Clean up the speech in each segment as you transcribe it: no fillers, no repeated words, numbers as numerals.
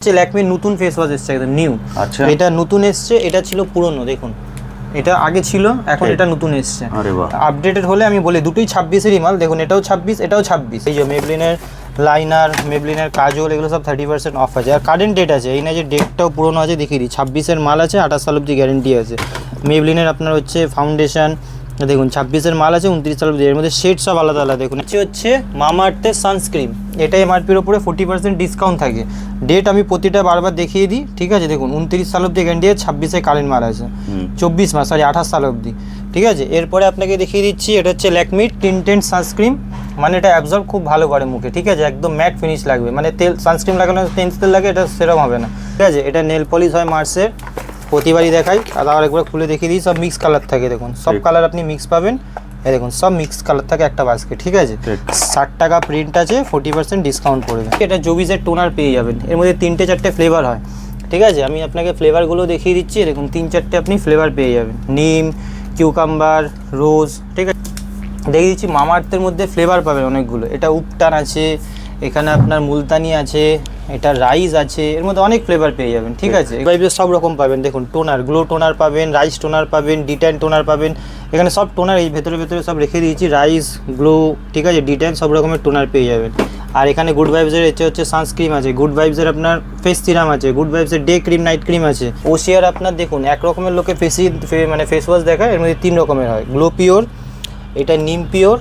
হচ্ছে ল্যাকমির নতুন face wash এসছে একদম নিউ। আচ্ছা, এটা নতুন এসছে, এটা ছিল পুরনো। দেখুন এটা আগে ছিল, এখন এটা নতুন এসছে। আরে বাহ, আপডেটেড হলে আমি বলি দুটোই 26-এরই মাল। দেখুন এটাও 26, এটাও 26। এই যে মেবলিনের লাইনার, মেবলিনের কাজল, এগুলো সব 30% অফ আছে। আর কারেন্ট ডেট আছে, এই না যে ডেটটাও পুরনো আছে, দেখিয়ে দিই। 26-এর মাল আছে, 28 সাল অব্দি গ্যারেন্টি আছে। মেবলিনের আপনার হচ্ছে ফাউন্ডেশন, দেখুন 26-এর মাল আছে, 29 সাল অব্দি। এর মধ্যে শেড সব আলাদা আলাদা। দেখুন হচ্ছে মামাআর্থের সানস্ক্রিন, এটা এমআরপির ওপরে 40% ডিসকাউন্ট থাকে। ডেট আমি প্রতিটা বারবার দেখিয়ে দিই, ঠিক আছে। দেখুন 29 সাল অব্দি গ্যারেন্টি আছে, 26-এ কারেন্ট মাল আছে, 24 মাস, সরি 28 সাল অব্দি, ঠিক আছে। এরপরে আপনাকে দেখিয়ে দিচ্ছি, এটা হচ্ছে ল্যাকমির টিন্টেড সানস্ক্রিন। মানে এটা অ্যাবজর্ব খুব ভালো করে মুখে, ঠিক আছে। একদম ম্যাট ফিনিশ লাগবে, মানে তেল সানস্ক্রিন লাগানো টেন্স তেল লাগে, এটা সেরকম হবে না, ঠিক আছে। এটা নেল পলিশ হয় মার্সের, প্রতিবারই দেখাই। আর একবার খুলে দেখিয়ে দিই, সব মিক্স কালার থাকে। দেখুন সব কালার আপনি মিক্স পাবেন, এই দেখুন সব মিক্স কালার থাকে একটা বাস্কেট, ঠিক আছে। 60 টাকা প্রিন্ট আছে, 40% ডিসকাউন্ট পড়বে। এটা জোবিসের টোনার পেয়ে যাবেন, এর মধ্যে 3-4টে ফ্লেভার হয়, ঠিক আছে। আমি আপনাকে ফ্লেভারগুলো দেখিয়ে দিচ্ছি। দেখুন 3-4টে আপনি ফ্লেভার পেয়ে যাবেন, নিম, কিউকাম্বার, রোজ, ঠিক আছে। দেখিয়ে দিচ্ছি মামাআর্থের মধ্যে ফ্লেভার পাবেন অনেকগুলো। এটা উপটান আছে, এখানে আপনার মুলতানি আছে, এটা রাইস আছে, এর মধ্যে অনেক ফ্লেভার পেয়ে যাবেন, ঠিক আছে। ভাইবের সব রকম পাবেন। দেখুন টোনার, গ্লো টোনার পাবেন, রাইস টোনার পাবেন, ডিট্যান টোনার পাবেন। এখানে সব টোনার এই ভেতরে ভেতরে সব রেখে দিয়েছি, রাইস, গ্লো, ঠিক আছে, ডিট্যান, সব রকমের টোনার পেয়ে যাবেন। আর এখানে গুড ভাইবসের হচ্ছে সানস্ক্রিন আছে, গুড ভাইবসের আপনার ফেস সিরাম আছে, গুড ভাইবসের ডে ক্রিম, নাইট ক্রিম আছে। ওশিয়ার আপনার দেখুন এক রকমের লোকে মানে ফেস ওয়াশ দেখায়, এর মধ্যে 3 রকমের হয়। গ্লো পিওর, এটা নিম পিওর,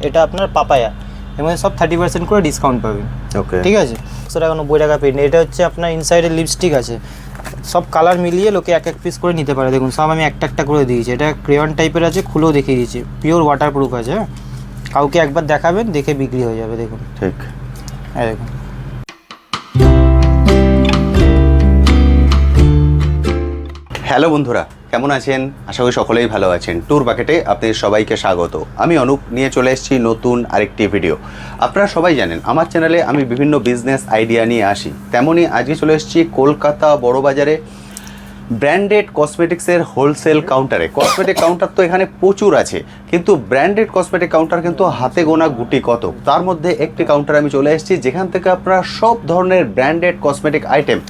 এটা আপনার পাপায়া। এর মধ্যে সব 30% করে ডিসকাউন্ট পাবেন, ওকে, ঠিক আছে। 190 টাকা পেন। এটা হচ্ছে আপনার ইনসাইডের লিপস্টিক আছে, সব কালার মিলিয়ে লোকে এক পিস করে নিতে পারে। দেখুন সব আমি একটা একটা করে দিয়েছি। এটা ক্রেয়ন টাইপের আছে, খুলেও দেখিয়ে দিয়েছি, পিওর ওয়াটারপ্রুফ আছে। হ্যাঁ, কাউকে একবার দেখাবেন, দেখে বিক্রি হয়ে যাবে। দেখুন ঠিক, হ্যাঁ দেখুন। হ্যালো বন্ধুরা, কেমন আছেন? আশা করি সকলেই ভালো আছেন। ট্যুর বাকেটে আপনাদের সবাইকে স্বাগত। আমি অনুপ, নিয়ে চলে এসেছি নতুন আরেকটি ভিডিও। আপনারা সবাই জানেন আমার চ্যানেলে আমি বিভিন্ন বিজনেস আইডিয়া নিয়ে আসি, তেমনই আজকে চলে এসেছি কলকাতা বড়বাজারে ব্র্যান্ডেড কসমেটিক্সের হোলসেল কাউন্টারে। কসমেটিক কাউন্টার তো এখানে প্রচুর আছে, কিন্তু ব্র্যান্ডেড কসমেটিক কাউন্টার কিন্তু হাতে গোনা গুটি কত। তার মধ্যে একটি কাউন্টারে আমি চলে এসেছি, যেখান থেকে আপনারা সব ধরনের ব্র্যান্ডেড কসমেটিক আইটেম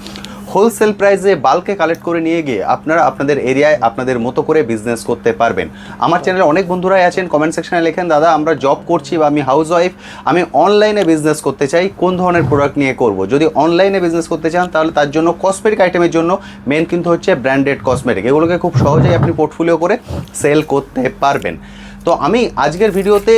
হোলসেল প্রাইসে বাল্কে কালেক্ট করে নিয়ে গিয়ে আপনারা আপনাদের এরিয়ায় আপনাদের মতো করে বিজনেস করতে পারবেন। আমার চ্যানেলে অনেক বন্ধুরাই আছেন, কমেন্ট সেকশনে লেখেন, দাদা আমরা জব করছি বা আমি হাউস ওয়াইফ, আমি অনলাইনে বিজনেস করতে চাই, কোন ধরনের প্রোডাক্ট নিয়ে করব। যদি অনলাইনে বিজনেস করতে চান তাহলে তার জন্য কসমেটিক আইটেমের জন্য মেন কিন্তু হচ্ছে ব্র্যান্ডেড কসমেটিক। এগুলোকে খুব সহজেই আপনি পোর্টফোলিও করে সেল করতে পারবেন। তো আমি আজকের ভিডিওতে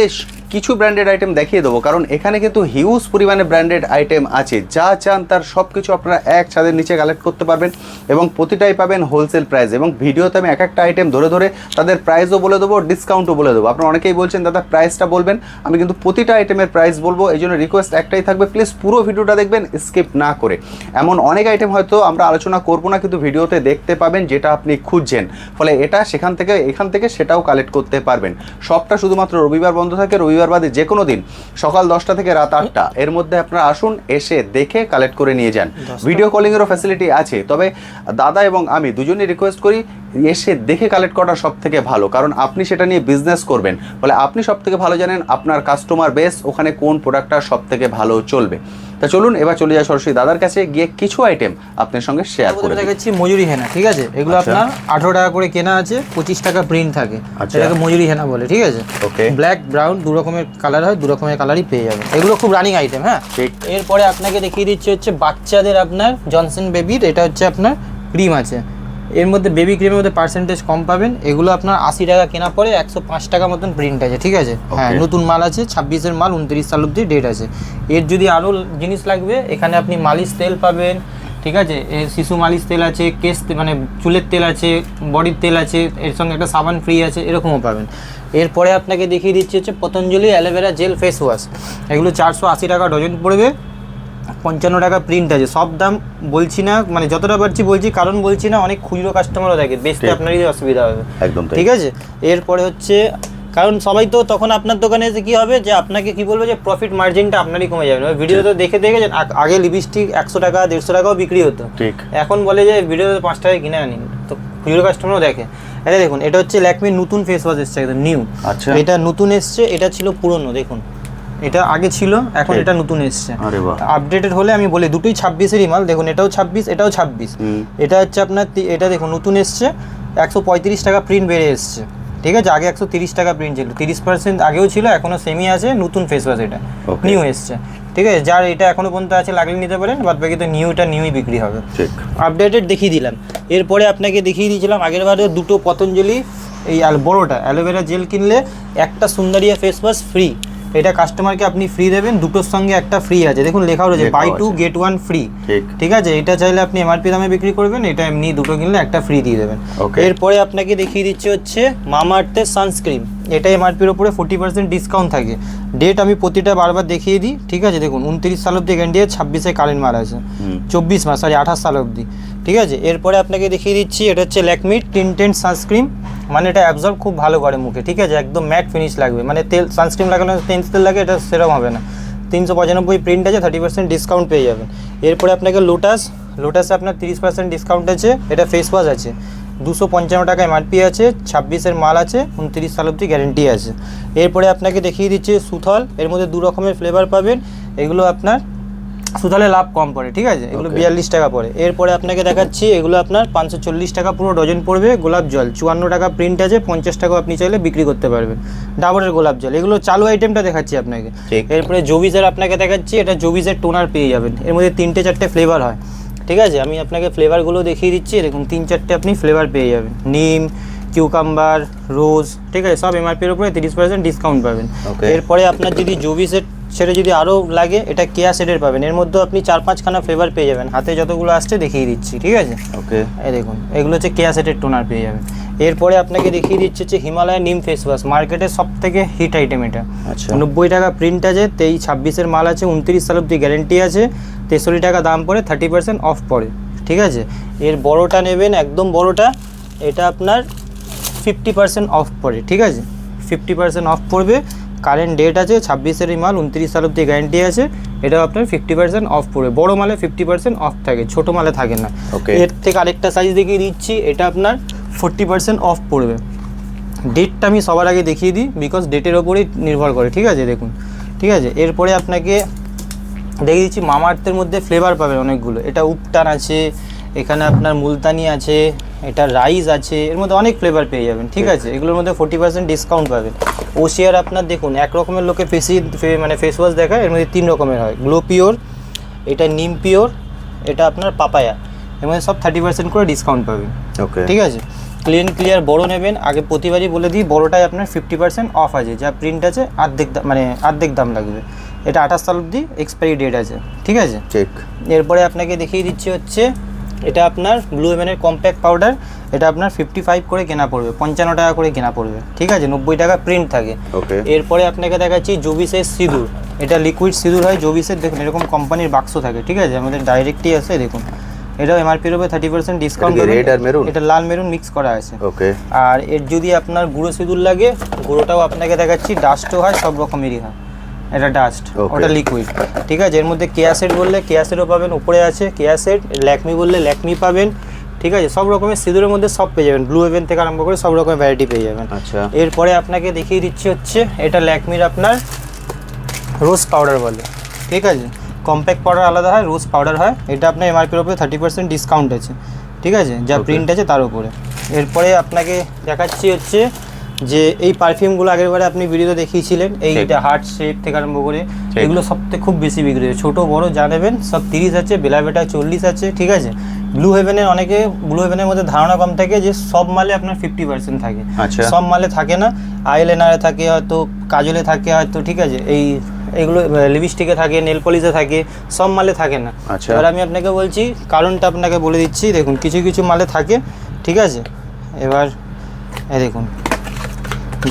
কিছু ব্র্যান্ডেড আইটেম দেখিয়ে দেবো, কারণ এখানে কিন্তু হিউজ পরিমাণে ব্র্যান্ডেড আইটেম আছে। যা চান তার সব কিছু আপনারা এক ছাদের নিচে কালেক্ট করতে পারবেন, এবং প্রতিটাই পাবেন হোলসেল প্রাইস। এবং ভিডিওতে আমি এক একটা আইটেম ধরে ধরে তাদের প্রাইসও বলে দেবো, ডিসকাউন্টও বলে দেবো। আপনারা অনেকেই বলছেন দাদা প্রাইসটা বলবেন, আমি কিন্তু প্রতিটা আইটেমের প্রাইস বলবো। এই জন্য রিকোয়েস্ট একটাই থাকবে, প্লিজ পুরো ভিডিওটা দেখবেন স্কিপ না করে। এমন অনেক আইটেম হয়তো আমরা আলোচনা করবো না, কিন্তু ভিডিওতে দেখতে পাবেন যেটা আপনি খুঁজছেন, ফলে এটা সেখান থেকে এখান থেকে সেটাও কালেক্ট করতে পারবেন। সবটা শুধুমাত্র রবিবার বন্ধ থাকে, রবিবার বাদে যে কোনো দিন সকাল 10টা থেকে রাত 8টা এর মধ্যে আপনারা আসুন, এসে দেখে কালেক্ট করে নিয়ে যান। ভিডিও কলিংয়েরও ফ্যাসিলিটি আছে, তবে দাদা এবং আমি দুজনেই রিকোয়েস্ট করি এসে দেখে কালেক্ট করা সব থেকে ভালো, কারণ আপনি সেটা নিয়ে বিজনেস করবেন, ফলে আপনি সব থেকে ভালো জানেন আপনার কাস্টমার বেস ওখানে কোন প্রোডাক্টটা সব থেকে ভালো চলবে। তা চলুন এবার চলে যায় সরাসরি দাদার কাছে, গিয়ে কিছু আইটেম আপনার সঙ্গে শেয়ার করে দেখাচ্ছি। মজুরি হেনা, ঠিক আছে। এগুলো আপনার 18 টাকা করে কেনা আছে, 25 টাকা প্রিন্ট থাকে, এটাকে মজুরি হেনা বলে, ঠিক আছে। ওকে, ব্ল্যাক ব্রাউন দু রকমের কালার হয়, দু রকমের কালারই পেয়ে যাবেন। এগুলো খুব রানিং আইটেম। হ্যাঁ, ঠিক। এরপরে আপনাকে দেখিয়ে দিচ্ছি হচ্ছে বাচ্চাদের আপনার জনসন বেবির, এটা হচ্ছে আপনার ক্রিম আছে। এর মধ্যে বেবি ক্রিমের মধ্যে পার্সেন্টেজ কম পাবেন। এগুলো আপনার 80 টাকা কেনা পরে 105 টাকা মতন প্রিন্ট আছে, ঠিক আছে। হ্যাঁ, নতুন মাল আছে, 26-এর মাল, 29 সাল অব্দি ডেট আছে। এর যদি আরও জিনিস লাগবে, এখানে আপনি মালিশ তেল পাবেন, ঠিক আছে। শিশু মালিশ তেল আছে, কেশ মানে চুলের তেল আছে, বডির তেল আছে, এর সঙ্গে একটা সাবান ফ্রি আছে, এরকমও পাবেন। এরপরে আপনাকে দেখিয়ে দিচ্ছি হচ্ছে Patanjali aloe vera gel face wash. এগুলো 480 টাকা ডজন পড়বে, 55 টাকা প্রিন্ট আছে। সব দাম বলছি না, মানে যতটা পারছি বলছি, কারণ বলছি না অনেক খুচরো কাস্টমারও থাকে, বেচতে আপনারই অসুবিধা হবে, একদম ঠিক আছে। এরপরে হচ্ছে, কারণ সবাই তো তখন আপনার দোকানে এসে কী হবে যে আপনাকে কী বলবো যে প্রফিট মার্জিনটা আপনারই কমে যাবে। ভিডিও তো দেখে দেখে আগে লিপস্টিক 100 টাকা 150 টাকাও বিক্রি হতো, ঠিক। এখন বলে যে ভিডিওতে 5 টাকায় কিনে আনিন, তো খুচরো কাস্টমারও দেখে। এটা দেখুন, এটা হচ্ছে ল্যাকমির নতুন ফেস ওয়াশ এসছে একদম নিউ। আচ্ছা, এটা নতুন এসছে, এটা ছিল পুরনো। দেখুন এটা আগে ছিল, এখন ঠিক। এটা নতুন এসছে। আরে বাহ। আপডেটেড হলে আমি বলি দুটোই 26-এরই মাল। দেখুন এটাও 26, এটাও 26। এটা হচ্ছে আপনার এটা দেখুন নতুন এসছে, 135 টাকা প্রিন্ট বেড়ে এসছে। ঠিক আছে, আগে 130 টাকা প্রিন্ট ছিল, 30% আগেও ছিল, এখনও সেমই আছে। নতুন ফেস ওয়াশ, এটা Okay. নিউ এসছে। ঠিক আছে, যার এটা এখনও পর্যন্ত আছে লাগলে নিতে পারেন, বাদ বাকি তো নিউই বিক্রি হবে। ঠিক। আপডেটেড দেখিয়ে দিলাম। এরপরে আপনাকে দেখিয়ে দিয়েছিলাম আগের বারে দুটো পতঞ্জলি এই বড়োটা অ্যালোভেরা জেল কিনলে একটা সুন্দরিয়া ফেস ওয়াশ ফ্রি। এটা কাস্টমারকে আপনি ফ্রি দেবেন, দুটোর সঙ্গে একটা ফ্রি আছে, দেখুন লেখাও রয়েছে লেখাও বাই টু আছে। Get one free. ঠিক। ঠিক আছে, এটা চাইলে আপনি এমআরপি দামে বিক্রি করবেন, এটা এমনি দুটো কিনলে একটা ফ্রি দিয়ে দেবেন। Okay. এরপরে আপনাকে দেখিয়ে দিচ্ছে হচ্ছে মামাআর্থের সানস্ক্রিন। এটা এমআরপির ওপরে 40% ডিসকাউন্ট থাকে। ডেট আমি প্রতিটা বারবার দেখিয়ে দিই। ঠিক আছে, দেখুন 29 সাল অব্দি গ্যারান্টি আছে, 26-এ কারেন্ট মাল আছে, 24 মাস 28 সাল অব্দি। ঠিক আছে, এরপরে আপনাকে দেখিয়ে দিচ্ছি এটা হচ্ছে ল্যাকমির টিন্টেড সানস্ক্রিন। মানে এটা অ্যাবজর্ব খুব ভালো করে মুখে। ঠিক আছে, একদম ম্যাট ফিনিশ লাগবে, মানে তেল সানস্ক্রিন লাগানো তেল লাগে, এটা সেরকম হবে না। 395 প্রিন্ট আছে, 30% ডিসকাউন্ট পেয়ে যাবেন। এরপরে আপনাকে লোটাসে আপনার 30% ডিসকাউন্ট আছে। এটা ফেস ওয়াশ আছে, 255 টাকা এমআরপি আছে, 26-এর মাল আছে, 29 সাল অব্দি গ্যারেন্টি আছে। এরপরে আপনাকে দেখিয়ে দিচ্ছি সুথল। এর মধ্যে দু রকমের ফ্লেভার পাবেন। এগুলো আপনার সুথলে লাভ কম পড়ে। ঠিক আছে, এগুলো 42 টাকা পড়ে। এরপরে আপনাকে দেখাচ্ছি এগুলো আপনার 540 টাকা পুরো ডজন পড়বে। গোলাপ জল 54 টাকা প্রিন্ট আছে, 50 টাকাও আপনি চাইলে বিক্রি করতে পারবেন। ডাবরের গোলাপ জল, এগুলো চালু আইটেমটা দেখাচ্ছি আপনাকে। ঠিক। এরপরে জোবিজের আপনাকে দেখাচ্ছি, এটা জোবিজের টোনার পেয়ে যাবেন। এর মধ্যে 3-4টে ফ্লেভার হয়। ঠিক আছে, আমি আপনাকে ফ্লেভারগুলো দেখিয়ে দিচ্ছি। দেখুন 3-4টে আপনি ফ্লেভার পেয়ে যাবেন, নিম, কিউকাম্বার, রোজ। ঠিক আছে, সব এমআরপির উপরে 30% ডিসকাউন্ট পাবেন। Okay. এরপরে আপনার যদি জোবিজের সেটা যদি আরও লাগে, এটা কেয়া সেটের পাবেন। এর মধ্যে আপনি 4-5খানা ফ্লেভার পেয়ে যাবেন। হাতে যতগুলো আসছে দেখিয়ে দিচ্ছি। ঠিক আছে, ওকে। এই দেখুন এগুলো হচ্ছে কেয়া সেটের টোনার পেয়ে যাবেন। এরপরে আপনাকে দেখিয়ে দিচ্ছে হচ্ছে হিমালয় নিম ফেস ওয়াশ, মার্কেটের সব থেকে হিট আইটেম এটা। আচ্ছা। 90 টাকা প্রিন্ট আছে, 26-এর মাল আছে, 29 সাল অব্দি গ্যারেন্টি আছে, 63 টাকা দাম পড়ে, 30% অফ পড়ে। ঠিক আছে, এর বড়োটা নেবেন, একদম বড়োটা, এটা আপনার 50% অফ পড়ে। ঠিক আছে, 50% অফ পড়বে। কারেন্ট ডেট আছে, 26-এর মাল, 29 সাল অব্দি গ্যারেন্টি আছে, এটাও আপনার 50% অফ পড়বে। বড়ো মালে 50% অফ থাকে, ছোটো মালে থাকে না। Okay. এর থেকে আরেকটা সাইজ দেখিয়ে দিচ্ছি, এটা আপনার 40% অফ পড়বে। ডেটটা আমি সবার আগে দেখিয়ে দিই, বিকজ ডেটের ওপরেই নির্ভর করে। ঠিক আছে, দেখুন। ঠিক আছে, এরপরে আপনাকে দেখিয়ে দিচ্ছি মামাআর্থের মধ্যে ফ্লেভার পাবেন অনেকগুলো। এটা উপটান আছে, এখানে আপনার মুলতানি আছে, এটা রাইস আছে, এর মধ্যে অনেক ফ্লেভার পেয়ে যাবেন। ঠিক আছে, এগুলোর মধ্যে 40% ডিসকাউন্ট পাবেন। ওশিয়ার আপনার দেখুন এক রকমের লোকে মানে ফেস ওয়াশ দেখায়, এর মধ্যে 3 রকমের হয়। গ্লো পিওর, এটা নিম পিওর, এটা আপনার পাপায়া, এর মধ্যে সব 30% করে ডিসকাউন্ট পাবেন। ওকে। ঠিক আছে, ক্লিয়ার বড়ো নেবেন। আগে প্রতিবারই বলে দিই, বড়োটায় আপনার 50% অফ আছে, যা প্রিন্ট আছে অর্ধেক দাম লাগবে। এটা 28 সাল অব্দি এক্সপায়ারি ডেট আছে। ঠিক আছে, চেক। এরপরে আপনাকে দেখিয়ে দিচ্ছি হচ্ছে এটা আপনার ব্লু হেভেনের কম্প্যাক্ট পাউডার। এটা আপনার 55 করে কেনা পড়বে, 55 টাকা করে কেনা পড়বে। ঠিক আছে, 90 টাকা প্রিন্ট থাকে। ওকে। এরপরে আপনাকে দেখাচ্ছি জোবিসের সিঁদুর। এটা লিকুইড সিঁদুর হয় জোবিসের, দেখুন এরকম কোম্পানির বাক্স থাকে। ঠিক আছে, আমাদের ডাইরেক্টই আছে, দেখুন এটাও এমআরপির উপরে 30% ডিসকাউন্ট এটা কি red আর মেরুন? এটা লাল মেরুন মিক্স করা আছে। ওকে। আর এর যদি আপনার গুঁড়ো সিঁদুর লাগে, গুঁড়োটাও আপনাকে দেখাচ্ছি, ডাস্টও হয়, সব রকমেরই হয়। এটা ডাস্ট, Okay. ওটা লিকুইড। ঠিক আছে, এর মধ্যে কেয়া সেট বললে কেয়া সেটও পাবেন, উপরে আছে কেয়া সেট। ল্যাকমি বললে ল্যাকমি পাবেন। ঠিক আছে, সব রকমের সিঁদুরের মধ্যে সব পেয়ে যাবেন, ব্লু হেভেন থেকে আরম্ভ করে সব রকমের ভ্যারাইটি পেয়ে যাবেন। আচ্ছা। এরপরে আপনাকে দেখিয়ে দিচ্ছি হচ্ছে এটা ল্যাকমির আপনার রোজ পাউডার বলে। ঠিক আছে, কম্প্যাক্ট পাউডার আলাদা হয়, রোজ পাউডার হয়। এটা আপনার এমআরপির উপরে 30% ডিসকাউন্ট আছে। ঠিক আছে, যা Okay. প্রিন্ট আছে তার উপরে। এরপরে আপনাকে দেখাচ্ছি হচ্ছে যে এই পারফিউমগুলো আগেরবারে আপনি ভিডিওতে দেখিয়েছিলেন, এইটা হার্ট শেপ থেকে আরম্ভ করে, এগুলো সবথেকে খুব বেশি বিক্রি হয়। ছোটো বড়ো যা নেবেন সব 30 আছে, বেলাভেটা 40 আছে। ঠিক আছে, ব্লু হেভেনের ব্লু হেভেনের মধ্যে ধারণা কম থাকে যে সব মালে আপনার 50% থাকে। আচ্ছা। সব মালে থাকে না, আইলাইনারে থাকে হয়তো, কাজলে থাকে হয়তো। ঠিক আছে, এইগুলো লিপস্টিকে থাকে, নেল পলিশে থাকে, সব মালে থাকে না। আচ্ছা। এবার আমি আপনাকে বলছি কারণটা আপনাকে বলে দিচ্ছি। দেখুন কিছু কিছু মালে থাকে। ঠিক আছে, এবার দেখুন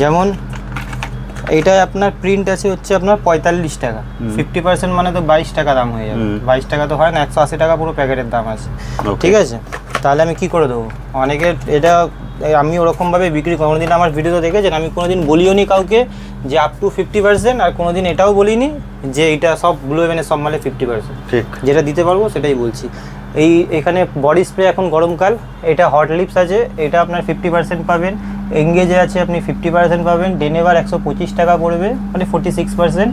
যেমন এইটায় আপনার প্রিন্ট আছে হচ্ছে আপনার 45 টাকা, 50% মানে তো 22 টাকা দাম হয়ে যাবে। 22 টাকা তো হয় না, 180 টাকা পুরো প্যাকেটের দাম আছে। Okay. ঠিক আছে, তাহলে আমি কি করে দেবো? অনেকের এটা আমি ওরকমভাবে বিক্রি কোনোদিন আমার ভিডিওতে দেখেছেন, আমি কোনোদিন বলিও নি কাউকে যে আপ টু 50%, আর কোনোদিন এটাও বলিনি যে এটা সব ব্লু হেভেনের সব মালে 50%। ঠিক। যেটা দিতে পারবো সেটাই বলছি। এখানে বডি স্প্রে এখন গরমকাল, এটা হট লিপস আছে, এটা আপনার 50% পাবেন। এঙ্গেজে আছে আপনি 50% পাবেন। ডেনেভার 125 টাকা পড়বে, মানে 46%।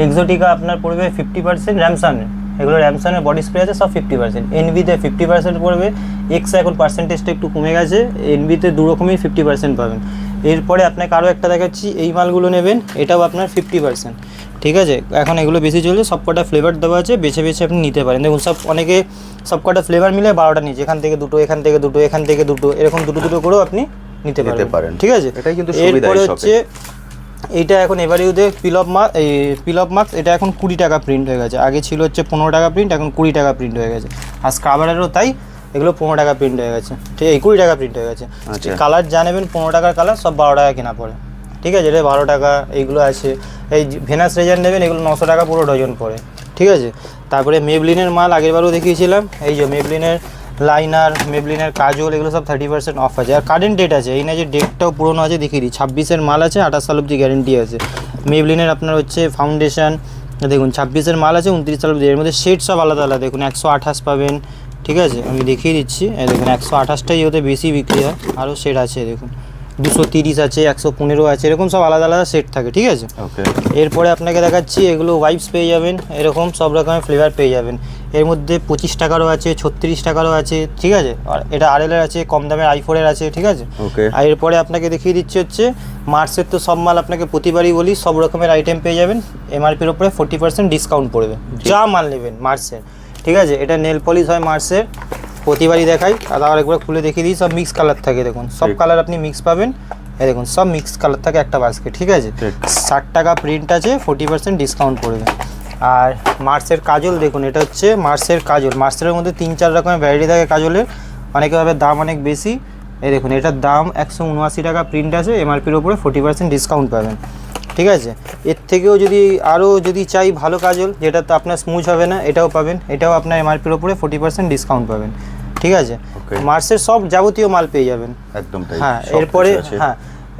এক্সোটিকা আপনার পড়বে 50%, র্যামসনের এগুলো র্যামসনের বডি স্প্রে আছে সব 50%, এনভিতে 50% পড়বে, এক্সে এখন পার্সেন্টেজটা একটু কমে গেছে, এনভিতে দু রকমই 50% পাবেন। এরপরে আপনাকে আরও একটা দেখাচ্ছি, এই মালগুলো নেবেন, এটাও আপনার 50%, ঠিক আছে। এখন এগুলো বেশি চলছে, সব কটা ফ্লেভার দেওয়া আছে, বেছে বেছে আপনি নিতে পারেন। দেখুন অনেকে সব কটা ফ্লেভার মিলে 12টা নিচ্ছে, এখান থেকে দুটো, এখান থেকে দুটো, এখান থেকে দুটো, এরকম দুটো দুটো করেও আপনি নিতে পারেন, ঠিক আছে। এটাই কিন্তু সুবিধা। এরপরে হচ্ছে এইটা এখন এভারিউতে পিল অফ মার্কস, এটা এখন 20 টাকা প্রিন্ট হয়ে গেছে, আগে ছিল হচ্ছে 15 টাকা প্রিন্ট, এখন 20 টাকা প্রিন্ট হয়ে গেছে। আর স্ক্রাবারেরও তাই, এগুলো 15 টাকা প্রিন্ট হয়ে গেছে, ঠিক আছে, 20 টাকা প্রিন্ট হয়ে গেছে। কালার যা নেবেন 15 টাকার কালার সব 12 টাকা কেনা পড়ে, ঠিক আছে। এটা 12 টাকা এইগুলো আছে। এই ভেনাস রেজার নেবেন, এগুলো 900 টাকা পুরো ডজন পড়ে, ঠিক আছে। তারপরে মেবলিনের মাল আগেরবারও দেখিয়েছিলাম, এই যে মেবলিনের লাইনার, মেবলিনের কাজল, এগুলো সব 30% অফ আছে। আর কারেন্ট ডেট আছে, এই না যে ডেটটাও পুরোনো আছে, দেখিয়ে দিই, 26-এর মাল আছে, 28 সাল অবধি গ্যারেন্টি আছে। মেবলিনের আপনার হচ্ছে ফাউন্ডেশন, দেখুন 26-এর মাল আছে, 29 সাল অবধি। এর মধ্যে শেড সব আলাদা আলাদা, দেখুন 128 পাবেন, ঠিক আছে, আমি দেখিয়ে দিচ্ছি। এই দেখুন 128টাই ওতে বেশি বিক্রি হয়, আরও শেড আছে দেখুন, 230 আছে, 115 আছে, এরকম সব আলাদা আলাদা সেট থাকে, ঠিক আছে। ওকে। এরপরে আপনাকে দেখাচ্ছি, এগুলো ওয়াইপস পেয়ে যাবেন, এরকম সব রকমের ফ্লেভার পেয়ে যাবেন। এর মধ্যে 25 টাকারও আছে, 36 টাকারও আছে, ঠিক আছে। আর এটা RL এর আছে, কম দামের i4-এর আছে, ঠিক আছে। ওকে। আর এরপরে আপনাকে দেখিয়ে দিচ্ছি হচ্ছে মার্সের, তো সব মাল আপনাকে প্রতিবারই বলি, সব রকমের আইটেম পেয়ে যাবেন, MRPর উপরে 40% ডিসকাউন্ট পড়বে, যা মাল নেবেন মার্সের, ঠিক আছে। এটা নেল পলিশ হয় মার্সের, প্রতিবারই দেখাই, আর আরেকবার খুলে দেখিয়ে দিই, সব মিক্স কালার থাকে, দেখুন সব কালার আপনি মিক্স পাবেন, এই দেখুন সব মিক্স কালার থাকে একটা বাস্কেট, ঠিক আছে। 60 টাকা প্রিন্ট আছে, 40% ডিসকাউন্ট পড়বে। আর মার্সের কাজল দেখুন, এটা হচ্ছে মার্সের কাজল, মার্সের মধ্যে 3-4 রকমের ভ্যারাইটি থাকে কাজলের, অনেকে ভাবে দাম অনেক বেশি, এই দেখুন এটার দাম 179 টাকা প্রিন্ট আছে, MRPর উপরে 40% ডিসকাউন্ট পাবেন, ঠিক আছে। এর থেকেও যদি চাই ভালো কাজল, যেটা তো আপনার স্মুথ হবে না, এটাও পাবেন, এটাও আপনার MRPর উপরে 40% ডিসকাউন্ট পাবেন, ঠিক আছে। মার্সের সব যাবতীয় মাল পেয়ে যাবেন একদম তাই। হ্যাঁ। এরপরে হ্যাঁ,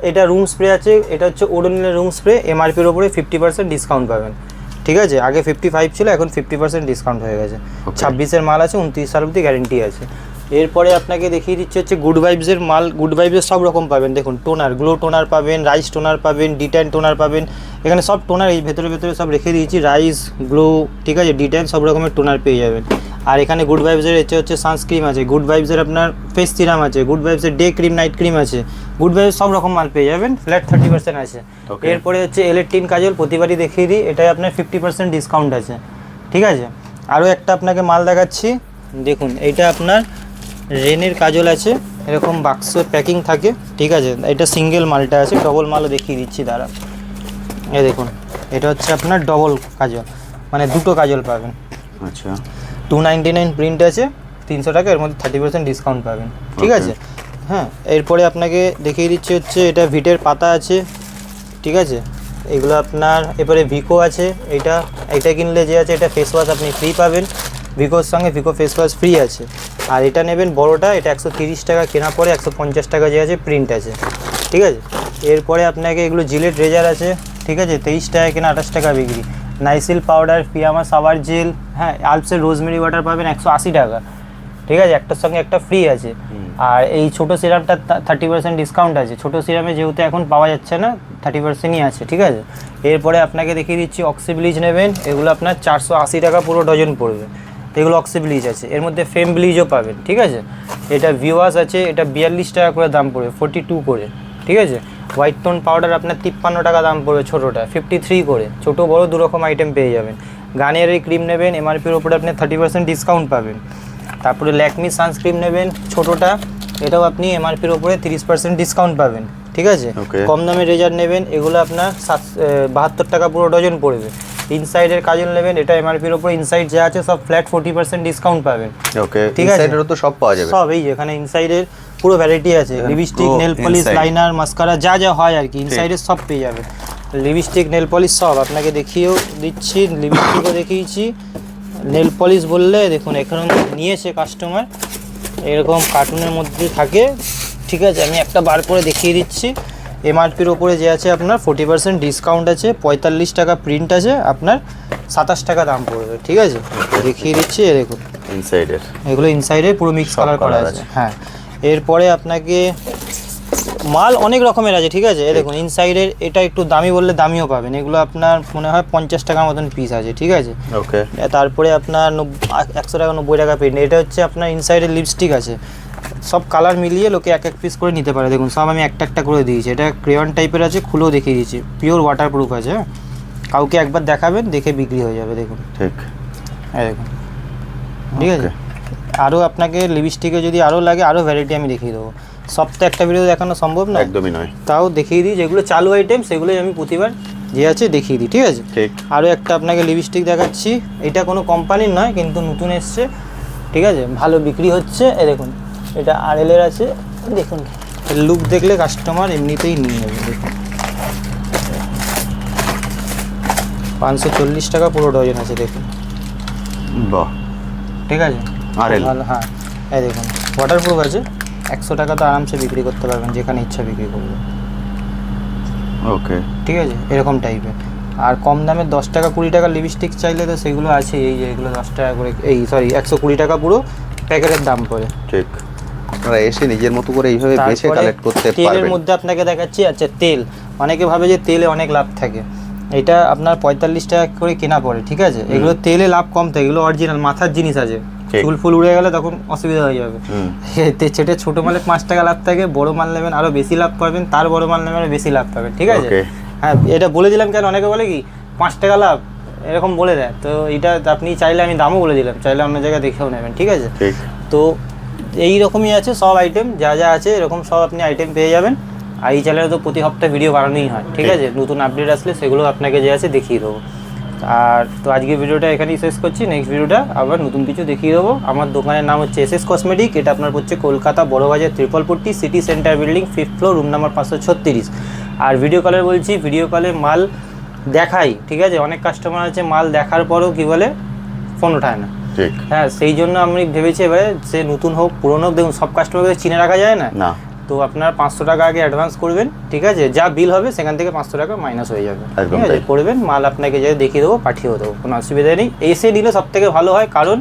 এটা রুম স্প্রে আছে, এটা হচ্ছে ওডোনিলের রুম স্প্রে, MRPর উপরে 50% ডিসকাউন্ট পাবেন, ঠিক আছে। আগে 55 ছিল, এখন 50% ডিসকাউন্ট হয়ে গেছে। 26-এর মাল আছে, 29 সাল অবধি গ্যারেন্টি আছে। এরপরে আপনাকে দেখিয়ে দিচ্ছে হচ্ছে গুড ভাইবসের মাল, গুড ভাইবসের সব রকম পাবেন, দেখুন টোনার, গ্লো টোনার পাবেন, রাইস টোনার পাবেন, ডিট্যান টোনার পাবেন, এখানে সব টোনার এই ভেতরে সব রেখে দিয়েছি, রাইস, গ্লো, ঠিক আছে, ডিট্যান, সব রকমের টোনার পেয়ে যাবেন। আর এখানে গুড ভাইবসের হচ্ছে সানস্ক্রিন আছে, গুড ভাইবসের আপনার ফেস সিরাম আছে, গুড ভাইবসের ডে ক্রিম, নাইট ক্রিম আছে, গুড ভাইবস সব রকম মাল পেয়ে যাবেন, ফ্ল্যাট 30% আছে। এরপরে হচ্ছে এলেকট্রিন কাজল, প্রতিবারই দেখিয়ে দিই, এটাই আপনার 50% ডিসকাউন্ট আছে, ঠিক আছে। আরও একটা আপনাকে মাল দেখাচ্ছি, দেখুন এইটা আপনার রেনের কাজল আছে, এরকম বাক্স প্যাকিং থাকে, ঠিক আছে। এটা সিঙ্গেল মালটা আছে, ডবল মালও দেখিয়ে দিচ্ছি দাঁড়া, এই দেখুন এটা হচ্ছে আপনার ডবল কাজল, মানে দুটো কাজল পাবেন, আচ্ছা। 299 প্রিন্ট আছে, 300 টাকা, এর মধ্যে 30% ডিসকাউন্ট পাবেন, ঠিক আছে। হ্যাঁ, এরপরে আপনাকে দেখিয়ে দিচ্ছি হচ্ছে এটা ভিটের পাতা আছে, ঠিক আছে, এগুলো আপনার। এরপরে ভিকো আছে, এইটা কিনলে যে আছে, এটা ফেস ওয়াশ আপনি ফ্রি পাবেন, ভিকোর সঙ্গে ভিকো ফেস ওয়াশ ফ্রি আছে। আর এটা নেবেন বড়টা, এটা 130 টাকা কেনা পরে, 150 টাকা যে আছে প্রিন্ট আছে, ঠিক আছে। এরপরে আপনাকে এগুলো জিলেট রেজার আছে, ঠিক আছে, 23 টাকা কেনা, 28 টাকা বিক্রি। নাইসিল পাউডার, ফিয়ামা সাবার জেল, হ্যাঁ, আলপসের রোজমেরি ওয়াটার পাবেন 180 টাকা, ঠিক আছে, একটার সঙ্গে একটা ফ্রি আছে। আর এই ছোটো সিরামটা 30% ডিসকাউন্ট আছে, ছোটো সিরামে যেহেতু এখন পাওয়া যাচ্ছে না, 30%ই আছে, ঠিক আছে। এরপরে আপনাকে দেখিয়ে দিচ্ছি অক্সি ব্লিচ নেবেন, এগুলো আপনার 480 টাকা পুরো ডজন পড়বে, এগুলো অক্সি ব্লিচ আছে। এর মধ্যে ফেম ব্লিচও পাবেন, ঠিক আছে। এটা ভিওয়াস আছে, এটা 42 টাকা করে দাম পড়বে, 42 করে, ঠিক আছে। হোয়াইট টোন পাউডার আপনার 53 টাকা দাম পড়বে, ছোটোটা 53 করে, ছোটো বড়ো দু রকম আইটেম পেয়ে যাবেন। গার্নিয়ার এই ক্রিম নেবেন, MRPর উপরে আপনি 30% ডিসকাউন্ট পাবেন। তারপরে ল্যাকমি সানস্ক্রিন নেবেন ছোটোটা, এটাও আপনি MRPর উপরে 30% ডিসকাউন্ট পাবেন, ঠিক আছে। কম দামের রেজার নেবেন, এগুলো আপনার 72 টাকা পুরো ডজন পড়বে। ইনসাইডের কাজল নেবেন, এটা MRPর উপরে ইনসাইড যা আছে সব ফ্ল্যাট 40% ডিসকাউন্ট পাবেন, ওকে। ঠিক আছে, ইনসাইডেরও তো সব পাওয়া যাবে, সব এই এখানে ইনসাইডের পুরো ভ্যারাইটি আছে, lipstick, nail polish, liner, mascara, যা যা হয় আর কি, ইনসাইডের সব পেয়ে যাবেন, লিপস্টিক, নেল পলিশ সব। আপনাকে দেখিয়েও দিচ্ছি, লিপস্টিকও দেখিয়েছি, নেল পলিশ বললে দেখুন এখানে নিয়েছে কাস্টমার, এরকম কার্টুনের মধ্যে থাকে, ঠিক আছে। আমি একটা বার করে দেখিয়ে দিচ্ছি, MRPর ওপরে যে আছে আপনার 40% ডিসকাউন্ট আছে, 45 টাকা প্রিন্ট আছে, আপনার 27 টাকা দাম পড়বে, ঠিক আছে। দেখিয়ে দিচ্ছি, দেখুন ইনসাইডের, এগুলো ইনসাইডে পুরো মিক্স কালার করা আছে, হ্যাঁ। এরপরে আপনাকে মাল অনেক রকমের আছে, ঠিক আছে। এই দেখুন ইনসাইডের এটা একটু দামি বললে দামিও পাবেন, এগুলো আপনার মনে হয় 50 টাকার মতন পিস আছে, ঠিক আছে। ওকে। তারপরে আপনার 100 টাকা 90 টাকা পেন। এটা হচ্ছে আপনার ইনসাইডের লিপস্টিক আছে, সব কালার মিলিয়ে লোকে এক এক পিস করে নিতে পারে। দেখুন সব আমি একটা একটা করে দিয়েছি। এটা ক্রেয়ন টাইপের আছে, খুলেও দেখিয়ে দিয়েছি, পিওর ওয়াটারপ্রুফ আছে। হ্যাঁ, কাউকে একবার দেখাবেন, দেখে বিক্রি হয়ে যাবে। দেখুন ঠিক, হ্যাঁ দেখুন, ঠিক আছে। আরও আপনাকে লিপস্টিকে যদি আরও লাগে, আরও ভ্যারাইটি আমি দেখিয়ে দেবো। সব তো একটা ভিডিও দেখানো সম্ভব না, একদমই নয়। তাও দেখিয়ে দিই, যেগুলো চালু আইটেম সেগুলোই আমি প্রতিবার যে আছে দেখিয়ে দিই, ঠিক আছে। ঠিক। আরও একটা আপনাকে লিপস্টিক দেখাচ্ছি, এটা কোনো কোম্পানির নয় কিন্তু নতুন এসছে, ঠিক আছে, ভালো বিক্রি হচ্ছে। এ দেখুন, এটা আরএলের আছে। দেখুন লুক দেখলে কাস্টমার এমনিতেই নিয়ে নেবে। দেখুন 540 টাকা পুরো ডজন আছে। দেখুন, বাহ, ঠিক আছে, আরএল ভালো। হ্যাঁ, এই দেখুন ওয়াটারপ্রুফ আছে। 100 টাকা তো আরামসে বিক্রি করতে পারবেন, যেখানে ইচ্ছা বিক্রি করবেন। ওকে, ঠিক আছে, এরকম টাইপের। আর কম দামের 10 টাকা 20 টাকা লিপস্টিক চাইলে তো সেগুলো আছে, এই যে এগুলো 10 টাকা করে, এই সরি 120 টাকা পুরো প্যাকেটের দাম পড়ে। ঠিক। আপনারা এসে নিজের মতো করে এইভাবে বেছে তারপরে কালেক্ট করতে তেলের পারবেন। মধ্যে আপনাকে দেখাচ্ছি। আচ্ছা, তেল, অনেকে ভাবে যে তেলে অনেক লাভ থাকে। এটা আপনার 45 টাকা করে কেনা পড়ে, ঠিক আছে। এগুলো তেলে লাভ কম থাকে, এগুলো অরিজিনাল মাথার জিনিস আছে। চুল ফুল উড়ে গেলে তখন অসুবিধা হয়ে যাবে। সেটা ছোটো মালে 5 টাকা লাভ থাকে, বড় মাল নেবেন আরও বেশি লাভ পাবেন, তার বড় মাল নেবেন আরও বেশি লাভ পাবেন, ঠিক আছে। হ্যাঁ, এটা বলে দিলাম কেন, অনেকে বলে কি 5 টাকা লাভ এরকম বলে দেয়, তো এটা আপনি চাইলে আমি দামও বলে দিলাম, চাইলে অন্য জায়গায় দেখেও নেবেন, ঠিক আছে। তো এই রকমই আছে সব আইটেম, যা যা আছে এরকম সব আপনি আইটেম পেয়ে যাবেন। আর এই চ্যানেলে তো প্রতি সপ্তাহে ভিডিও বানানোই হয়, ঠিক আছে। নতুন আপডেট আসলে সেগুলো আপনাকে যে আছে দেখিয়ে দেবো। আর তো আজকে ভিডিওটা এখানেই শেষ করছি, নেক্সট ভিডিওটা আবার নতুন কিছু দেখিয়ে দেবো। আমার দোকানের নাম হচ্ছে এসএস কসমেটিক, এটা আপনার হচ্ছে Kolkata Burrabazar Tripolpatti city centre building 5th floor, room number 536। আর ভিডিও কলে বলছি, ভিডিও কলে মাল দেখাই, ঠিক আছে। অনেক কাস্টমার আছে মাল দেখার পরও কী বলে, ফোন ওঠায় না। ঠিক। হ্যাঁ, সেই জন্য আমি ভেবেছি এবারে সে নতুন হোক পুরনো হোক, দেখুন সব কাস্টমারকে চিনে রাখা যায় না। তো আপনার 500 টাকা আগে অ্যাডভান্স করবেন, ঠিক আছে। যা বিল হবে সেখান থেকে 500 টাকা মাইনাস হয়ে যাবে, ঠিক আছে। করবেন, মাল আপনাকে যে দেখিয়ে দেবো, পাঠিয়েও দেবো, কোনো অসুবিধা নেই। এসে নিলে সব থেকে ভালো হয়, কারণ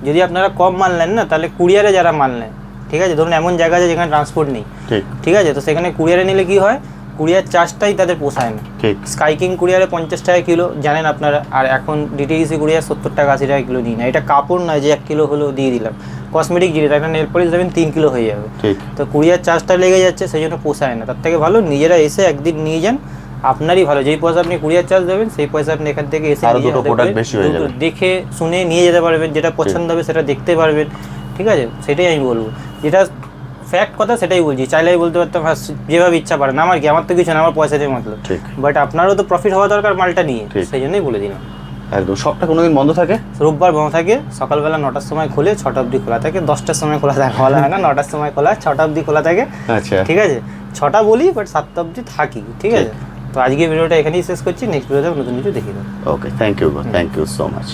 যদি আপনারা কম মাল নেন না, তাহলে কুরিয়ারে যারা মাল নেয়, ঠিক আছে, ধরুন এমন জায়গা আছে যেখানে ট্রান্সপোর্ট নেই, ঠিক আছে, তো সেখানে কুরিয়ারে নিলে কি হয়, কুরিয়ার চার্জটাই তাদের পোষায় না। স্কাইকিং কুরিয়ারে 50 টাকা কিলো জানেন আপনারা, আর এখন ডিটিডিসি কুরিয়ার 70 টাকা 80 টাকা কিলো নিই না। এটা কাপড় নয় যে 1 কিলো হলো দিয়ে দিলাম, কসমেটিক জিনিস, একটা নেল পলিশ দেবেন 3 কিলো হয়ে যাবে, তো কুরিয়ার চার্জটা লেগে যাচ্ছে, সেই জন্য পোষায় না। তার থেকে ভালো নিজেরা এসে একদিন নিয়ে যান, আপনারই ভালো। যেই পয়সা আপনি কুরিয়ার চার্জ দেবেন, সেই পয়সা আপনি এখান থেকে এসে দেখে শুনে নিয়ে যেতে পারবেন, যেটা পছন্দ হবে সেটা দেখতে পারবেন, ঠিক আছে। সেটাই আমি বলবো, যেটা ফ্যাক্ট কথা সেটাই বলছি। চাইলে বলতে পারতাম যেভাবে ইচ্ছা পারেন, আমার কি, আমার তো কিছু না, আমার পয়সা দিয়ে মতলব, বাট আপনারও তো প্রফিট হওয়া দরকার মালটা নিয়ে, সেই জন্যই বলে দিলাম। একদম। সবটা কোনোদিন বন্ধ থাকে? রোববার বন্ধ থাকে, সকালবেলা 9টার সময় খুলে 6টা অবধি খোলা থাকে। 10টার সময় খোলা থাকে বলা হয় না, 9টার সময় খোলা, 6টা অবধি খোলা থাকে। আচ্ছা, ঠিক আছে, 6টা বলি বাট 7টা অবধি থাকি, ঠিক আছে। তো আজকে ভিডিওটা এখানেই শেষ করছি, নেক্সট ভিডিওতে নতুন কিছু দেখিয়ে দেবো। ওকে, থ্যাংক ইউ সো মাচ।